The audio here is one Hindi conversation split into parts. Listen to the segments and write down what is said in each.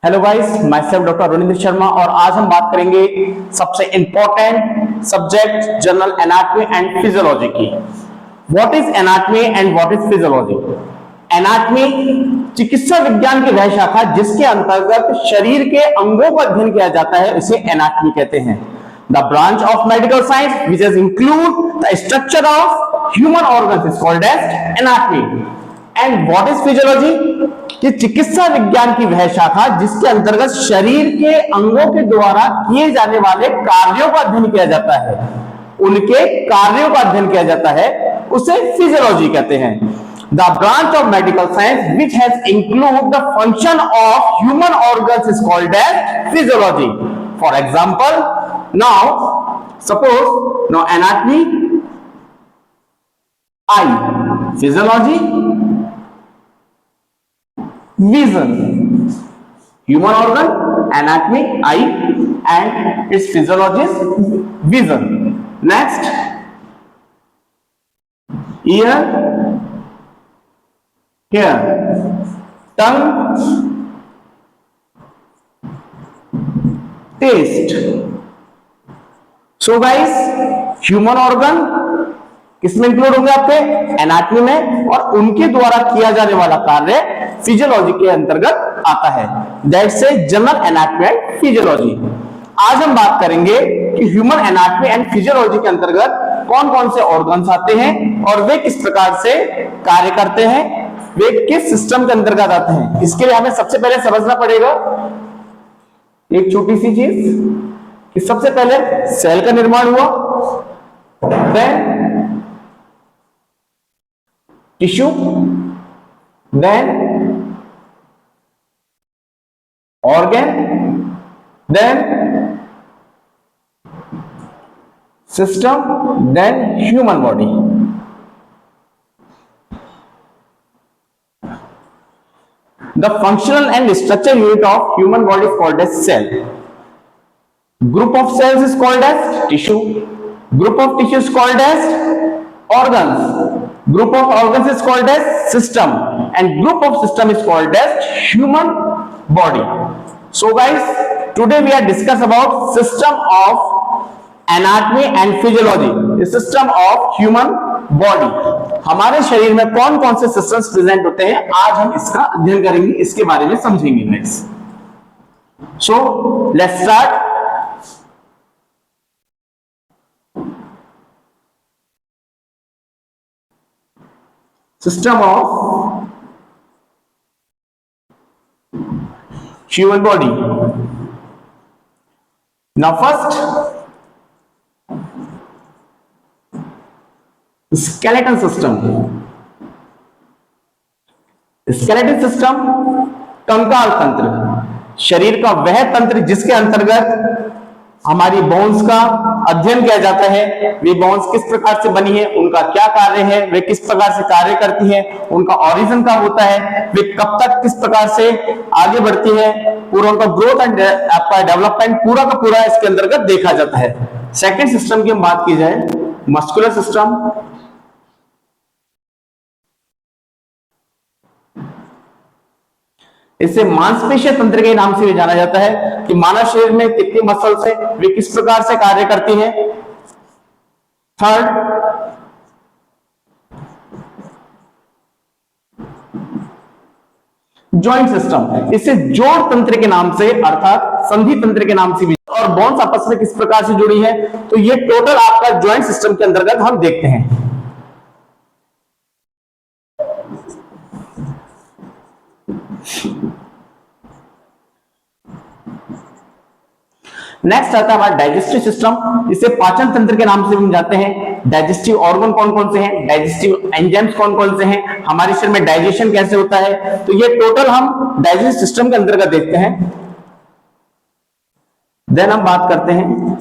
Hello guys, my self doctor Aruninder Sharma और आज हम बात करेंगे सबसे important subject general anatomy and physiology की। What is anatomy and what is physiology? Anatomy चिकित्सा विज्ञान की वह शाखा जिसके अंतर्गत शरीर के अंगों का अध्ययन किया जाता है, इसे एनाटॉमी कहते हैं। The branch of medical science which include the structure of human organs is called as anatomy. And what is physiology? कि चिकित्सा विज्ञान की वह शाखा जिसके अंतर्गत शरीर के अंगों के द्वारा किए जाने वाले कार्यों का अध्ययन किया जाता है, उनके कार्यों का अध्ययन किया जाता है, उसे फिजियोलॉजी कहते हैं। The branch of medical science which has include the function of human organs is called as physiology. For example, now suppose no anatomy eye, physiology vision, human organ, anatomy, eye, and its physiology is vision. Next, ear, hair, tongue, taste. So guys, human organ किसमें इंक्लूड होंगे? आपके एनाटॉमी में, और उनके द्वारा किया जाने वाला कार्य फिजियोलॉजी के अंतर्गत आता है। That's a general anatomy and physiology. आज हम बात करेंगे कि ह्यूमन एनाटॉमी एंड फिजियोलॉजी के अंतर्गत कौन कौन से ऑर्गन्स आते हैं और वे किस प्रकार से कार्य करते हैं, वे किस सिस्टम के अंतर्गत आते हैं। इसके लिए हमें सबसे पहले समझना पड़ेगा एक छोटी सी चीज कि सबसे पहले सेल का निर्माण हुआ, then tissue, then organ, then system, then human body. The functional and structural unit of human body is called as cell. Group of cells is called as tissue. Group of tissue is called as organs. Group of organs is called as system, and group of system is called as human body. So guys, today we are discuss about system of anatomy and physiology, the system of human body. हमारे शरीर में कौन कौन से सिस्टम्स प्रेजेंट होते हैं, आज हम इसका अध्ययन करेंगे, इसके बारे में समझेंगे next. So let's start. System of human body. Now first, skeleton system. Skeleton system कंकाल तंत्र, शरीर का वह तंत्र जिसके अंतर्गत हमारी बोन्स का अध्ययन किया जाता है। वे बोन्स किस प्रकार से बनी है, उनका क्या कार्य है, वे किस प्रकार से कार्य करती है, उनका ओरिजिन कब होता है, वे कब तक किस प्रकार से आगे बढ़ती है, पूरा उनका ग्रोथ एंड आपका डेवलपमेंट पूरा का पूरा इसके अंतर्गत देखा जाता है। सेकेंड सिस्टम की हम बात की जाए, मस्कुलर सिस्टम। इसे मांसपेशीय तंत्र के नाम से भी जाना जाता है कि मानव शरीर में कितनी मसल्स है, वे किस प्रकार से कार्य करती हैं। थर्ड, जॉइंट सिस्टम, इसे जोड़ तंत्र के नाम से अर्थात संधि तंत्र के नाम से भी, और बोन्स आपस में किस प्रकार से जुड़ी है, तो ये टोटल आपका जॉइंट सिस्टम के अंतर्गत हम देखते हैं। नेक्स्ट आता है हमारा डाइजेस्टिव सिस्टम, इसे पाचन तंत्र के नाम से भी हम जानते हैं। डाइजेस्टिव ऑर्गन कौन कौन से हैं, डाइजेस्टिव एंजाइम्स कौन कौन से हैं, हमारे शरीर में डाइजेशन कैसे होता है, तो ये टोटल हम डाइजेस्टिव सिस्टम के अंतर्गत देखते हैं। देन हम बात करते हैं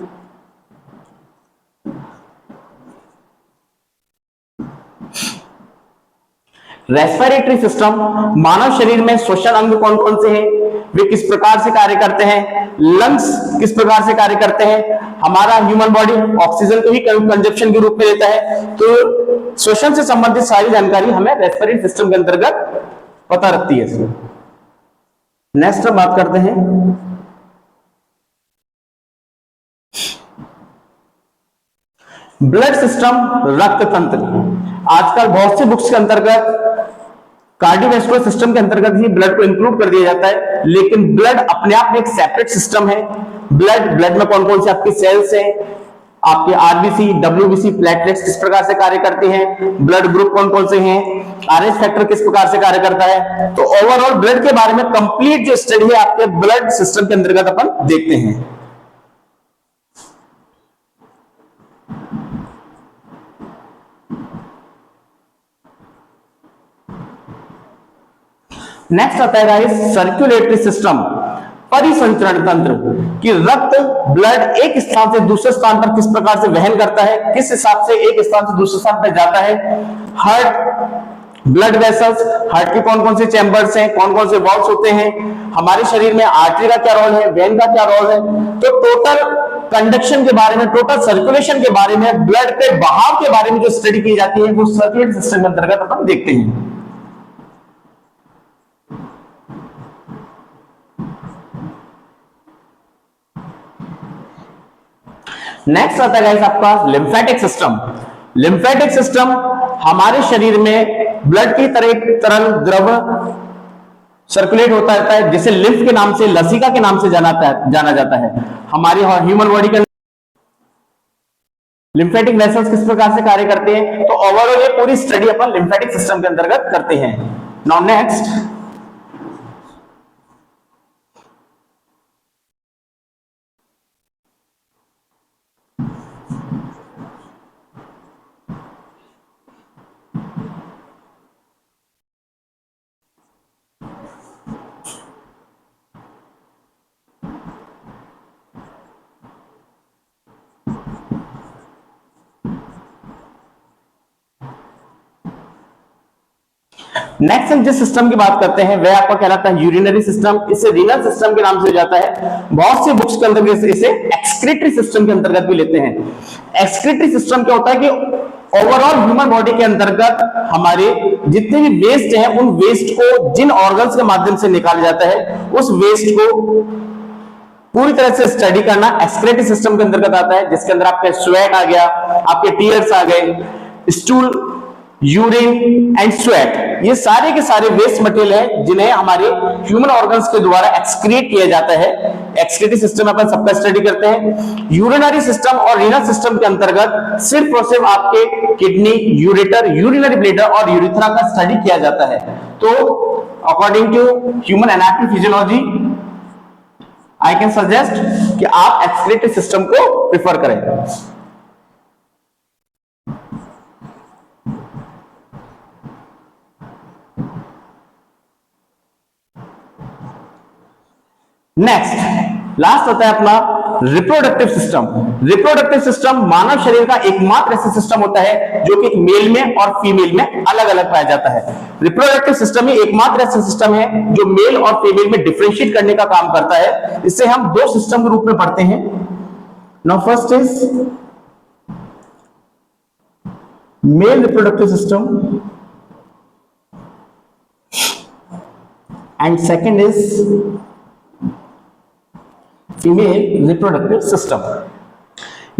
रेस्पिरेटरी सिस्टम, मानव शरीर में श्वसन अंग कौन कौन से हैं, वे किस प्रकार से कार्य करते हैं, लंग्स किस प्रकार से कार्य करते हैं, हमारा ह्यूमन बॉडी ऑक्सीजन को ही कंजप्शन के रूप में लेता है, तो श्वसन से संबंधित सारी जानकारी हमें रेस्पिरेटरी सिस्टम के अंतर्गत पता रखती है। नेक्स्ट हम बात करते हैं ब्लड सिस्टम, रक्त तंत्र। आजकल बहुत सी बुक्स के अंतर्गत कार्डियोवैस्कुलर सिस्टम के अंतर्गत ही ब्लड को इंक्लूड कर दिया जाता है, लेकिन ब्लड अपने आप में एक सेपरेट सिस्टम है। ब्लड में कौन कौन से आपके सेल्स हैं, आपके आरबीसी, डब्ल्यूबीसी, प्लेटलेट्स किस प्रकार से कार्य करते हैं, ब्लड ग्रुप कौन कौन से हैं, आरएच फैक्टर किस प्रकार से कार्य करता है। तो ओवरऑल ब्लड के बारे में कंप्लीट जो स्टडी है आपके ब्लड सिस्टम के अंतर्गत अपन देखते हैं। नेक्स्ट आता है गाइस सर्कुलेटरी सिस्टम, परिसंचरण तंत्र, कि रक्त ब्लड एक स्थान से दूसरे स्थान पर किस प्रकार से वहन करता है, किस हिसाब से एक स्थान से दूसरे स्थान पर जाता है। हार्ट, ब्लड वेसल्स, हार्ट के कौन कौन से चैम्बर्स हैं, कौन कौन से वॉल्व्स होते हैं, हमारे शरीर में आर्टरी का क्या रोल है, वेन का क्या रोल है। तो टोटल कंडक्शन के बारे में, टोटल सर्कुलेशन के बारे में, ब्लड के बहाव के बारे में जो स्टडी की जाती है वो सर्कुलेटरी सिस्टम के अंतर्गत अपन देखते हैं। नेक्स्ट आता है गाइस आपका लिम्फेटिक सिस्टम। लिम्फेटिक सिस्टम हमारे शरीर में ब्लड की तरह एक तरल द्रव सर्कुलेट होता रहता है, जिसे लिम्फ के नाम से, लसिका के नाम से जाना जाता है। हमारी ह्यूमन बॉडी के लिम्फेटिक वेसल्स किस प्रकार से कार्य करते हैं, तो ओवरऑल ये पूरी स्टडी अपन लिम्फेटिक सिस्टम के अंतर्गत करते हैं। नाउ नेक्स्ट, नेक्स्ट जिस सिस्टम की बात करते हैं वह आपका कहलाता है यूरिनरी सिस्टम। इसे रीनल सिस्टम के नाम से जाता है। बहुत सी बुक्स के अंतर्गत इसे एक्सक्रीटरी सिस्टम के अंतर्गत भी लेते हैं। एक्सक्रीटरी सिस्टम क्या होता है कि ओवरऑल ह्यूमन बॉडी के अंतर्गत हमारे जितने भी वेस्ट हैं उन वेस्ट को जिन ऑर्गन्स के माध्यम से निकाला जाता है, उस वेस्ट को पूरी तरह से स्टडी करना एक्सक्रीटरी सिस्टम के अंतर्गत आता है, जिसके अंदर आपके स्वेट आ गया, आपके टीयर्स आ गए, स्टूल, यूरिन एंड स्वेट, ये सारे के सारे वेस्ट मटेरियल है जिन्हें हमारे ह्यूमन ऑर्गन्स के द्वारा एक्सक्रीट किया जाता है। एक्सक्रीटरी सिस्टम अपन सबका स्टडी करते हैं। यूरिनरी सिस्टम और रीनल सिस्टम के अंतर्गत सिर्फ और सिर्फ आपके किडनी, यूरेटर, यूरिनरी ब्लैडर और यूरिथ्रा का स्टडी किया जाता है। तो according to human anatomy physiology I can suggest कि आप एक्सक्रीटरी सिस्टम को प्रिफर करें। नेक्स्ट लास्ट होता है अपना रिप्रोडक्टिव सिस्टम। रिप्रोडक्टिव सिस्टम मानव शरीर का एकमात्र ऐसा सिस्टम होता है जो कि मेल में और फीमेल में अलग अलग पाया जाता है। रिप्रोडक्टिव सिस्टम ही एकमात्र ऐसा सिस्टम है जो मेल और फीमेल में डिफरेंशिएट करने का काम करता है। इसे हम दो सिस्टम के रूप में पढ़ते हैं। Now first is male reproductive system and second is female reproductive system.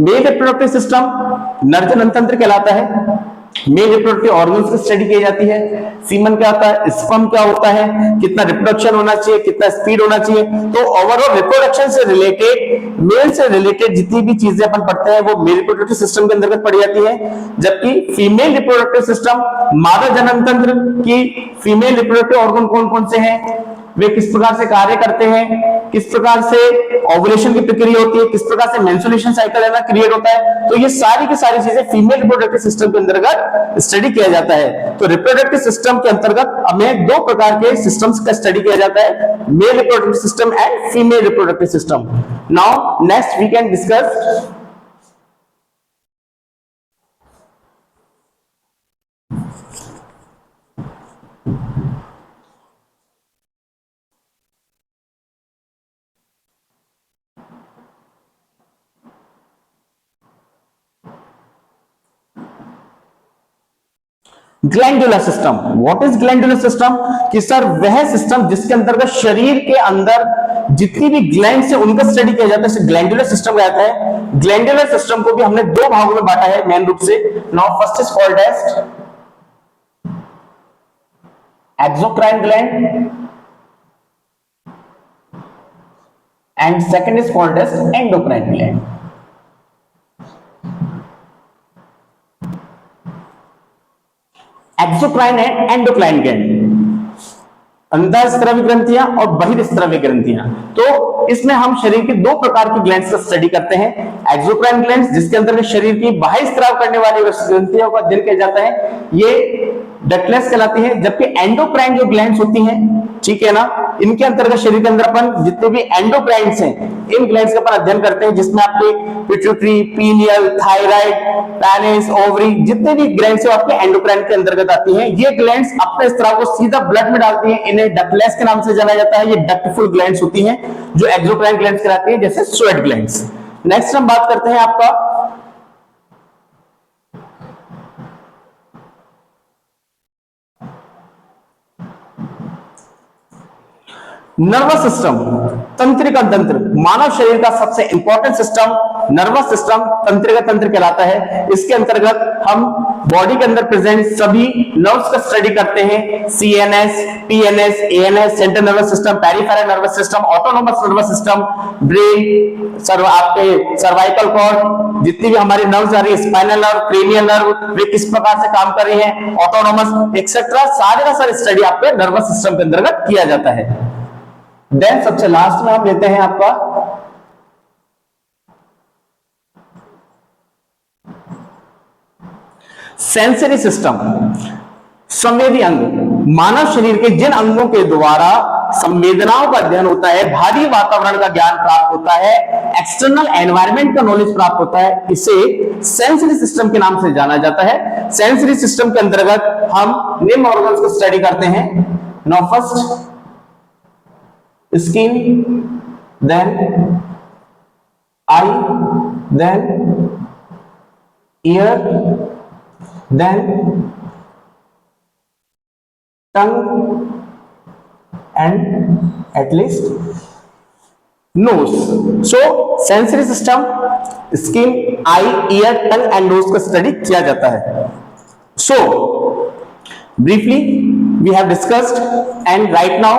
Mail reproductive system नर जनन तंत्र कहलाता है। मेल रिप्रोडक्टिव ऑर्गन्स की स्टडी की जाती है। सीमन क्या होता है, स्पर्म क्या होता है, कितना रिप्रोडक्शन होना चाहिए, कितना स्पीड होना चाहिए। तो ओवरऑल रिप्रोडक्शन से रिलेटेड, मेल से रिलेटेड जितनी भी चीजें अपन पढ़ते हैं वो मेल रिप्रोडक्टिव सिस्टम के अंतर्गत पढ़ी जाती है। जबकि फीमेल रिप्रोडक्टिव सिस्टम, मानव जनन तंत्र की फीमेल रिप्रोडक्टिव ऑर्गन कौन कौन से हैं, वे किस प्रकार से कार्य करते हैं, किस प्रकार से ओवुलेशन की प्रक्रिया होती है, किस प्रकार से मेंस्ट्रुएशन साइकिल है ना क्रिएट होता है, तो ये सारी की सारी चीजें फीमेल रिप्रोडक्टिव सिस्टम के अंतर्गत स्टडी किया जाता है। तो रिप्रोडक्टिव सिस्टम के अंतर्गत हमें दो प्रकार के सिस्टम्स का स्टडी किया जाता है, male reproductive system and female reproductive system. Now next we can discuss glandular system, what is glandular system? कि सर वह सिस्टम जिसके अंतर्गत शरीर के अंदर जितनी भी ग्लैंड्स है उनका स्टडी किया जाता है, ग्लैंडुलर सिस्टम कहता है। ग्लैंडुलर सिस्टम को भी हमने दो भागों में बांटा है मेन रूप से। Now first is called as exocrine gland and second is called as endocrine gland. Exocrine and endocrine gland, अंतःस्रावी ग्रंथियां और बहिर्स्रावी ग्रंथियां। तो इसमें हम शरीर के दो प्रकार की ग्लैंड्स का स्टडी करते हैं। एक्सोक्राइन ग्लैंड्स जिसके अंदर शरीर की बहिर्स्राव करने वाली ग्रंथियों का अध्ययन किया जाता है, ये डक्टलेस कहलाती है। जबकि एंडोक्राइन जो ग्लैंड्स होती हैं, ठीक है ना, इनके अंतर्गत शरीर के अंदर अपन जितने भी एंडोक्राइन्स हैं इन ग्लैंड्स का अपन अध्ययन करते हैं, जिसमें आपके pituitary, pineal, thyroid, penis, ovary, जितने भी ग्लैंड्स हैं आपके एंडोक्राइन के अंतर्गत आती हैं। ये ग्लैंड्स अपने स्राव को सीधा ब्लड में डालती हैं, इन्हें डक्टलेस के नाम से जाना जाता है। ये डक्टफुल ग्लैंड्स होती हैं जो एक्सोक्राइन ग्लैंड्स कहलाती हैं, जैसे स्वेट ग्लैंड्स। नेक्स्ट हम बात करते हैं आपका नर्वस सिस्टम, तंत्रिका तंत्र। मानव शरीर का सबसे इंपॉर्टेंट सिस्टम नर्वस सिस्टम, तंत्रिका तंत्र कहलाता है। इसके अंतर्गत हम बॉडी के अंदर प्रेजेंट सभी नर्व्स का स्टडी करते हैं। CNS, PNS, ANS, central nervous system, peripheral nervous system, autonomous nervous system, brain, आपके सर्वाइकल कॉर्ड, जितनी भी हमारी नर्व्स आ रही है, स्पाइनल नर्व, क्रेनियल नर्व, वे किस प्रकार से काम कर रही हैं, ऑटोनोमस एक्सेट्रा, सारे का सारे स्टडी आपके नर्वस सिस्टम के अंतर्गत किया जाता है। देन सबसे लास्ट में हम लेते हैं आपका सेंसरी सिस्टम, संवेदी अंग। मानव शरीर के जिन अंगों के द्वारा संवेदनाओं का अध्ययन होता है, भारी वातावरण का ज्ञान प्राप्त होता है, एक्सटर्नल एनवायरनमेंट का नॉलेज प्राप्त होता है, इसे सेंसरी सिस्टम के नाम से जाना जाता है। सेंसरी सिस्टम के अंतर्गत हम निम्न ऑर्गन्स को स्टडी करते हैं। Now first skin, then eye, then ear, then tongue, and at least nose. So sensory system, skin, eye, ear, tongue and nose का स्टडी किया जाता है। So briefly we have discussed, and right now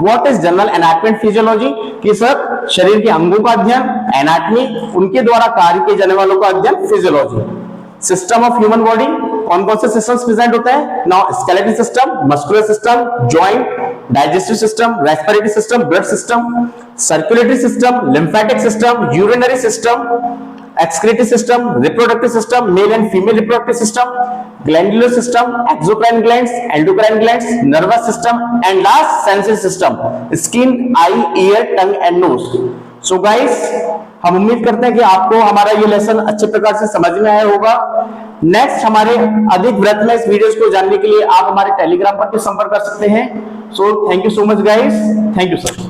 what is general anatomy and physiology? कि सर शरीर के अंगों का अध्ययन, एनाटॉमी, उनके द्वारा कार्य किए जाने वालों का अध्ययन physiology. System of human body, कौन कौन से सिस्टम्स प्रेजेंट होते हैं? Now skeletal system, muscular system, joint, digestive system, respiratory system, blood system, circulatory system, lymphatic system, urinary system, excretory system, reproductive system, male and female reproductive system, glandular system, exocrine glands, endocrine glands, nervous system, and last sensory system, skin, eye, ear, tongue and nose. So guys, हम उम्मीद करते हैं कि आपको हमारा ये लेसन अच्छे प्रकार से समझ में आया होगा। नेक्स्ट हमारे अधिक वृत्त में इस वीडियोस को जानने के लिए आप हमारे टेलीग्राम पर भी संपर्क कर सकते हैं। So thank you so much guys, thank you sir.